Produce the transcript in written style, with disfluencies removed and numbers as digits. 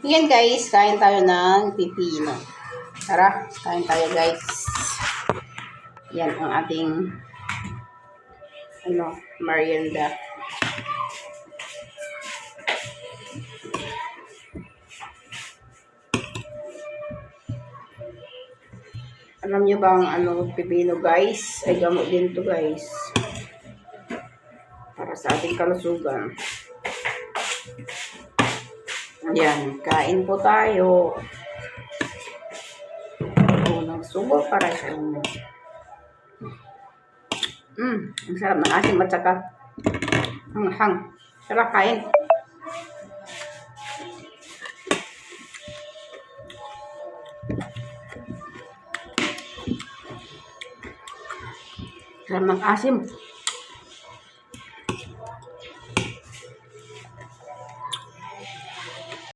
Yan guys, kain tayo ng pipino. Tara, kain tayo guys. Yan ang ating merienda. Alam niyo ba ang pipino guys? Ay gamot din to guys. Para sa ating kalusugan. Yan, kain po tayo. Unang subo para sa inyo. Ang sarap ng asim at saka hang. Sarap kain. Sarap ng asim.